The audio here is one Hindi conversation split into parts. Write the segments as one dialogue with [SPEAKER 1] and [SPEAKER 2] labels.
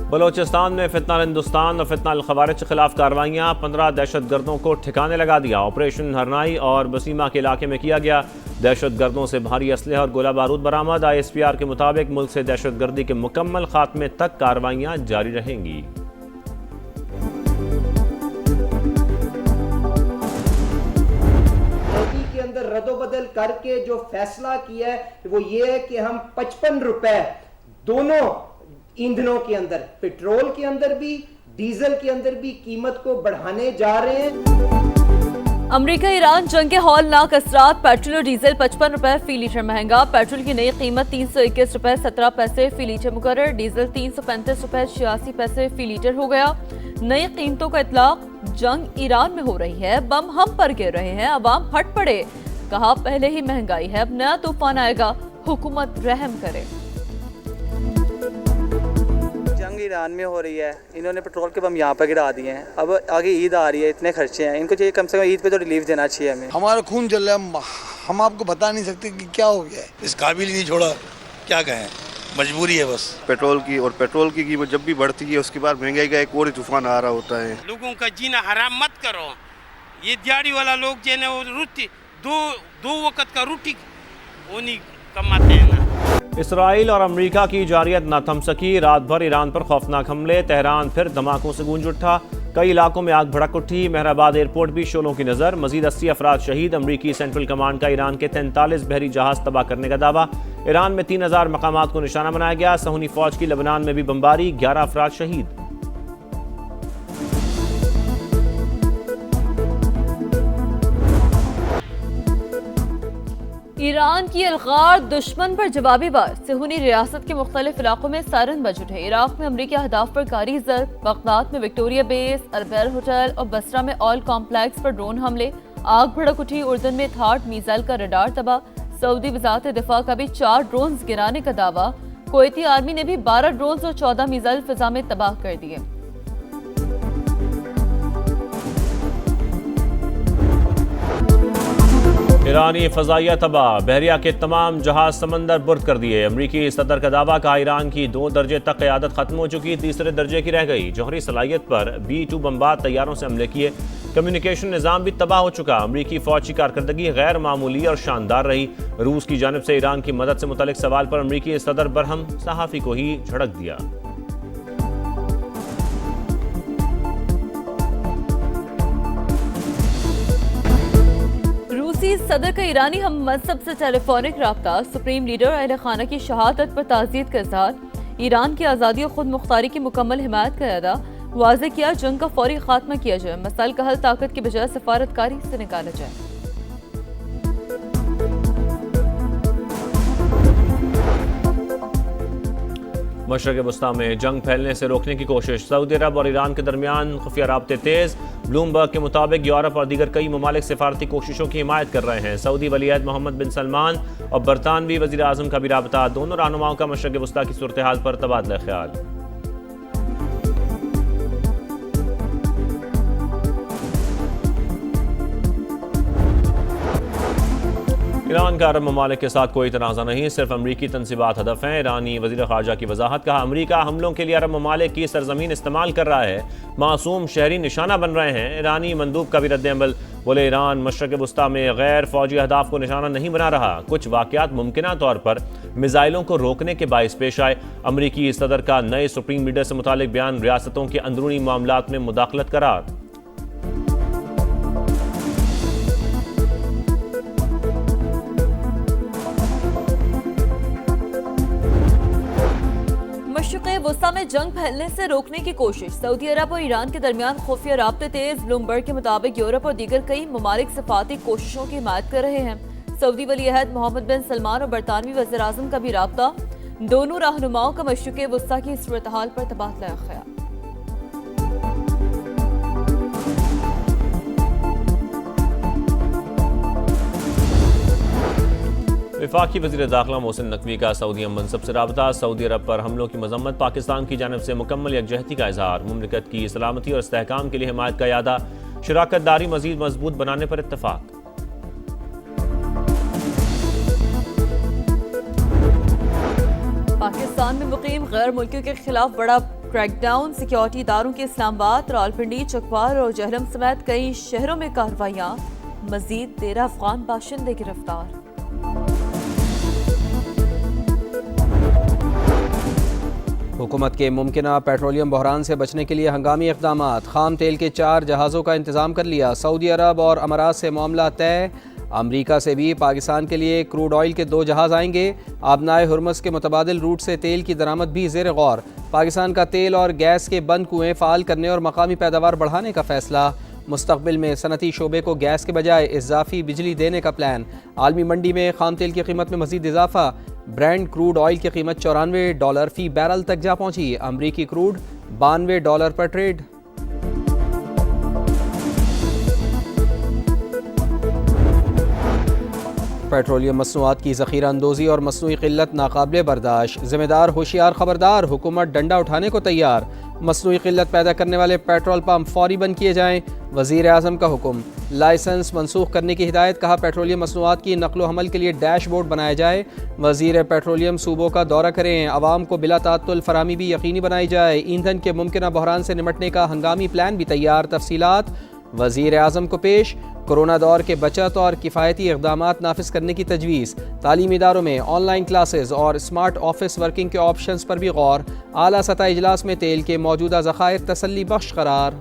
[SPEAKER 1] बलोचिस्तान में फितना हिंदुस्तान और फितना खवारिज के खिलाफ कार्रवाइयाँ, 15 दहशत गर्दों को ठिकाने लगा दिया। ऑपरेशन हरनाई और बसीमा के इलाके में किया गया। दहशत गर्दों से भारी असलहा और गोला बारूद बरामद। ISPR के मुताबिक मुल्क से दहशत गर्दी के मुकम्मल खात्मे तक कार्रवाइयाँ जारी रहेंगी।
[SPEAKER 2] के अंदर रद्दोबदल करके जो फैसला किया है वो ये है कि हम 55 रुपए दोनों ईंधनों के अंदर, पेट्रोल के अंदर भी डीजल के अंदर भी कीमत को बढ़ाने जा रहे हैं।
[SPEAKER 3] अमेरिका ईरान जंग के हौलनाक असरात। पेट्रोल और डीजल 55 रुपए फी लीटर महंगा। पेट्रोल की नई कीमत 321 रुपए 17 पैसे फी लीटर मुकर्रर। डीजल 335 रुपए 86 पैसे फी लीटर हो गया। नई कीमतों का इतलाक। जंग ईरान में हो रही है, बम हम पर गिर रहे हैं, अवाम हट पड़े। कहा पहले ही महंगाई है, अब नया तूफान आएगा, हुकूमत रहम करे।
[SPEAKER 4] जंग ईरान में हो रही है, इन्होंने पेट्रोल के बम यहाँ पर गिरा दिए हैं। अब आगे ईद आ रही है, इतने खर्चे हैं, इनको चाहिए कम से कम ईद पे तो रिलीफ देना चाहिए हमें।
[SPEAKER 5] हमारा खून जल रहा है, हम आपको बता नहीं सकते कि क्या हो गया है।
[SPEAKER 6] इस काबिल नहीं छोड़ा, क्या कहें, मजबूरी है बस।
[SPEAKER 7] पेट्रोल की कीमत जब भी बढ़ती है उसके बाद महंगाई का एक और ही तूफान आ रहा होता है।
[SPEAKER 8] लोगों का जीना हराम मत करो। ये दिहाड़ी वाला लोग जो है ना वो रोटी दो वक्त का रोटी वो नहीं कमाते हैं ना।
[SPEAKER 1] इसराइल और अमेरिका की जारियत न थम सकी। रात भर ईरान पर खौफनाक हमले। तेहरान फिर धमाकों से गूंज उठा। कई इलाकों में आग भड़क उठी। मेहराबाद एयरपोर्ट भी शोलों की नजर। मजीद 80 अफराद शहीद। अमरीकी सेंट्रल कमांड का ईरान के 43 बहरी जहाज तबाह करने का दावा। ईरान में 3000 मकामात को निशाना बनाया गया। सहूनी फौज की लेबनान में भी बमबारी, 11 अफराद शहीद।
[SPEAKER 3] ईरान की अलगार दुश्मन पर जवाबी वार। सहूनी रियासत के मुख्तलिफ इलाकों में सायरन बज उठे। इराक में अमरीकी अहदाफ पर कारी ज़र्ब। बगदाद में विक्टोरिया बेस, अरबेल होटल और बसरा में ऑयल कॉम्प्लेक्स पर ड्रोन हमले। आग भड़क उठी। उर्दन में थार्ड मिसाइल का रडार तबाह। सऊदी वजारत दिफा का भी 4 ड्रोन गिराने का दावा। कुवैती आर्मी ने भी 12 ड्रोन और 14 मिसाइल फिजा में तबाह कर दिए।
[SPEAKER 1] ईरानी फजाइया तबाह। बहरिया के तमाम जहाज समंदर बुर्द कर दिए। अमरीकी सदर का दावा। कहा ईरान की 2 दर्जे तक क़यादत खत्म हो चुकी, 3रे दर्जे की रह गई। जौहरी सलाहियत पर B-2 बमबार तैयारों से हमले किए। कम्युनिकेशन निज़ाम भी तबाह हो चुका। अमरीकी फौज की कारकर्दगी गैर मामूली और शानदार रही। रूस की जानिब से ईरान की मदद से मुतल्लिक सवाल पर अमरीकी सदर बरहम सहाफ़ी को ही झड़क दिया।
[SPEAKER 3] सदर का ईरानी हम मजहब से टेलीफोनिक राब्ता। सुप्रीम लीडर अहले खाना की शहादत पर ताज़ियत का इज़हार। ईरान की आज़ादी और खुद मुख्तारी की मुकम्मल हिमायत का अदा। वाज़ेह किया जंग का फौरी खात्मा किया जाए। मसाइल का हल ताकत की बजाय सफारतकारी से निकाला जाए।
[SPEAKER 1] मशरक़ वस्ता में जंग फैलने से रोकने की कोशिश। सऊदी अरब और ईरान के दरमियान खुफिया राब्ते तेज़। ब्लूमबर्ग के मुताबिक यूरोप और दीगर कई ममालिक सिफारती कोशिशों की हिमायत कर रहे हैं। सऊदी वलीअहद मोहम्मद बिन सलमान और बरतानवी वज़ीर आज़म का भी राबता। दोनों रहनुमाओं का मशरक़ वस्ता की सूरत हाल पर तबादला ख्याल। ईरान का अरब ममालिक के साथ कोई तनाज़ा नहीं, सिर्फ अमरीकी तनसीबात हदफ हैं। ईरानी वज़ीर ख़ारजा की वजाहत। कहा अमरीका हमलों के लिए अरब ममालिक की सरजमीन इस्तेमाल कर रहा है। मासूम शहरी निशाना बन रहे हैं। ईरानी मंदूब का भी रद्द-ए-अमल। बोले ईरान मशरक़ वस्ता में गैर फौजी अहदाफ को निशाना नहीं बना रहा। कुछ वाक़यात मुमकिना तौर पर मिसाइलों को रोकने के बाइस पेश आए। अमरीकी सदर का नए सुप्रीम लीडर से मुतालिक बयान। रियासतों के अंदरूनी मामलात में मुदाखलत करार।
[SPEAKER 3] मशरिक़ वस्ता में जंग फैलने से रोकने की कोशिश। सऊदी अरब और ईरान के दरमियान खुफिया राब्ते तेज। ब्लूमबर्ग के मुताबिक यूरोप और दीगर कई ममालिक सफारती कोशिशों की हिमायत कर रहे हैं। सऊदी वलीअहद मोहम्मद बिन सलमान और बरतानवी वज़ीर आज़म का भी राब्ता। दोनों रहनुमाओं का मशरिक़ वस्ता की सूरत हाल पर तबादला ख्याल।
[SPEAKER 1] वफाकी वज़ीर दाखिला मोहसिन नकवी का सऊदी मनसब से राबता। सऊदी अरब पर हमलों की मजम्मत। पाकिस्तान की जानिब से मुकम्मल यकजहती का इजहार। मुमलिकत की सलामती और इस्तेहकाम के लिए हिमायत का यादा। शराकत दारी मजीद मजबूत बनाने पर इत्तफाक।
[SPEAKER 3] पाकिस्तान में मुकीम गैर मुल्कियों के खिलाफ बड़ा क्रैकडाउन, सिक्योरिटी इदारों के इस्लामाबाद, रावलपिंडी, चकवाल और जहलम समेत कई शहरों में कार्रवाइयां। मजीद 13 अफगान बाशिंदे गिरफ्तार।
[SPEAKER 9] हुकूमत के मुमकिना पेट्रोलियम बहरान से बचने के लिए हंगामी इक़दामात। खाम तेल के 4 जहाज़ों का इंतज़ाम कर लिया। सऊदी अरब और अमारात से मामला तय। अमरीका से भी पाकिस्तान के लिए क्रूड ऑयल के 2 जहाज़ आएंगे। आबनाए हुर्मुज़ के मुतबादिल रूट से तेल की दरामद भी ज़ेर गौर। पाकिस्तान का तेल और गैस के बंद कुएँ फ़ाल करने और मकामी पैदावार बढ़ाने का फ़ैसला। मुस्तक़बिल में सनती शोबे को गैस के बजाय इजाफी बिजली देने का प्लान। आलमी मंडी में खाम तेल की कीमत में मज़ीद इजाफा। ब्रेंट क्रूड ऑयल की कीमत $94 फ़ी बैरल तक जा पहुंची। अमरीकी क्रूड $92 पर ट्रेड। पेट्रोलियम मसनूआत की ज़ख़ीरा अंदोज़ी और मसनूई क़िल्लत नाकाबिले बर्दाश्त। ज़िम्मेदार होशियार ख़बरदार, हुकूमत डंडा उठाने को तैयार। मसनूई क़िल्लत पैदा करने वाले पेट्रोल पंप फ़ौरी बंद किए जाएँ। वज़ीर आज़म का हुक्म। लाइसेंस मनसूख करने की हिदायत। कहा पेट्रोलियम मसनूआत की नकलो हमल के लिए डैशबोर्ड बनाया जाए। वज़ीर पेट्रोलियम सूबों का दौरा करें। आवाम को बिला तात्तुल फराहमी भी यकीनी बनाई जाए। ईंधन के मुमकिना बहरान से निमटने का हंगामी प्लान भी तैयार। तफसीलात वज़ीर आज़म को पेश। कोरोना दौर के बचत और किफ़ायती इक़दामात नाफिज करने की तजवीज़। तालीमी इदारों में ऑनलाइन क्लासेस और स्मार्ट ऑफिस वर्किंग के ऑप्शंस पर भी गौर। आला सतह इजलास में तेल के मौजूदा ज़खायर तसल्ली बख्श करार।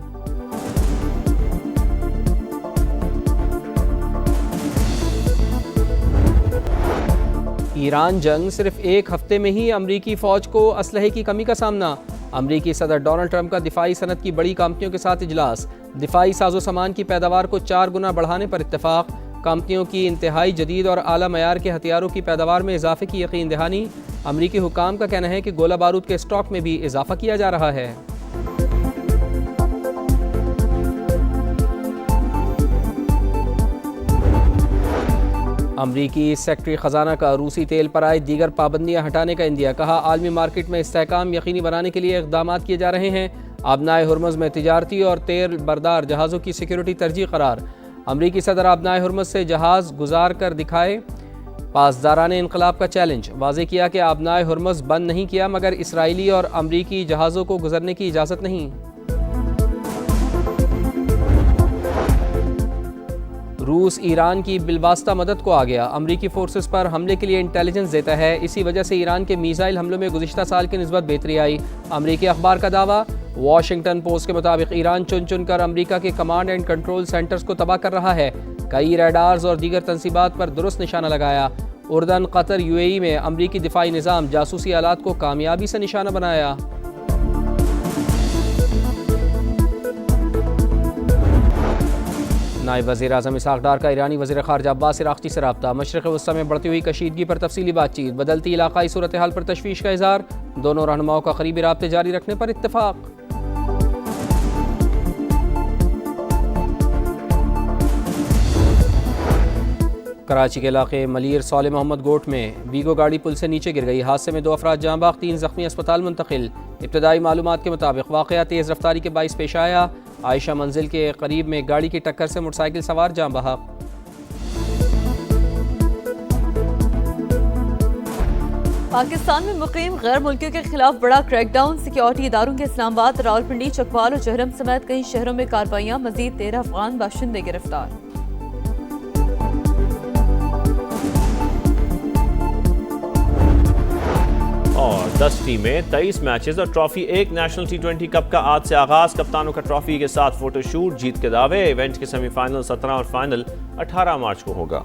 [SPEAKER 9] ईरान जंग, सिर्फ 1 हफ्ते में ही अमरीकी फ़ौज को असलहे की कमी का सामना। अमरीकी सदर डोनाल्ड ट्रंप का दिफाई सनत की बड़ी कंपनियों के साथ इजलास। दिफाई साजो सामान की पैदावार को 4 गुना बढ़ाने पर इत्तेफाक। कंपनियों की इंतहाई जदीद और आला मयार के हथियारों की पैदावार में इजाफे की यकीन दहानी। अमरीकी हुकाम का कहना है कि गोला बारूद के स्टॉक में भी इजाफा किया जा रहा है। अमरीकी सेक्रेटरी ख़जाना का रूसी तेल पर आए दीगर पाबंदियां हटाने का इंदिया। कहा आलमी मार्केट में इस्तेहकाम यकीनी बनाने के लिए इक़दामात किए जा रहे हैं। आबनाए हुर्मुज़ में तिजारती और तेल बरदार जहाज़ों की सिक्योरिटी तरजीह करार। अमरीकी सदर आबनाए हुर्मुज़ से जहाज़ गुजार कर दिखाए। पासदाराने इनकलाब का चैलेंज। वाज़े किया कि आबनाए हुर्मुज़ बंद नहीं किया मगर इसराइली और अमरीकी जहाज़ों को गुजरने की इजाज़त नहीं। रूस ईरान की बिलवास्ता मदद को आ गया। अमरीकी फोर्सेस पर हमले के लिए इंटेलिजेंस देता है। इसी वजह से ईरान के मीज़ाइल हमलों में गुज़िश्ता साल की निस्बत बेहतरी आई। अमरीकी अखबार का दावा। वाशिंगटन पोस्ट के मुताबिक ईरान चुन चुन कर अमरीका के कमांड एंड कंट्रोल सेंटर्स को तबाह कर रहा है। कई रडार्स और दीगर तंसीबात पर दुरुस्त निशाना लगाया। उर्दन, कतर, UAE में अमरीकी दिफाई निज़ाम जासूसी आलात को कामयाबी से निशाना बनाया। नायब वज़ीर आज़म इसहाक़ डार का ईरानी वज़ीर ख़ारजा अब्बास अराग़ची से रब्ता। मशरिक़ वस्ता में बढ़ती हुई कशीदगी पर तफसीली बातचीत। बदलती इलाक़ाई सूरत हाल पर तशवीश का इज़हार। दोनों रहनुमाओं का क़रीबी राब्ते जारी रखने पर इत्तेफ़ाक़। कराची के इलाके मलिर सौले मोहम्मद गोट में वीगो गाड़ी पुल से नीचे गिर गई। हादसे में 2 अफराद जाँ बाग, 3 ज़ख्मी अस्पताल मुंतकिल। इब्तदाई मालूमात के मुताबिक वाक़या तेज़ रफ्तारी के बाइस पेश आया। आयशा मंजिल के करीब में गाड़ी की टक्कर से मोटरसाइकिल सवार जाँ बहक।
[SPEAKER 3] पाकिस्तान में मुकीम गैर मुल्कियों के खिलाफ बड़ा क्रैकडाउन। सिक्योरिटी इदारों के इस्लामाबाद, रावलपिंडी, चकवाल और जहलम समेत कई शहरों में कार्रवाइयां। मजीद 13 अफगान बाशिंदे गिरफ्तार।
[SPEAKER 1] और 10 टीमें, 23 मैचेस और ट्रॉफी। 1 नेशनल T20 कप का आज से आगाज। कप्तानों का ट्रॉफी के साथ फोटोशूट। जीत के दावे। इवेंट के सेमीफाइनल 17 और फाइनल 18 मार्च को होगा।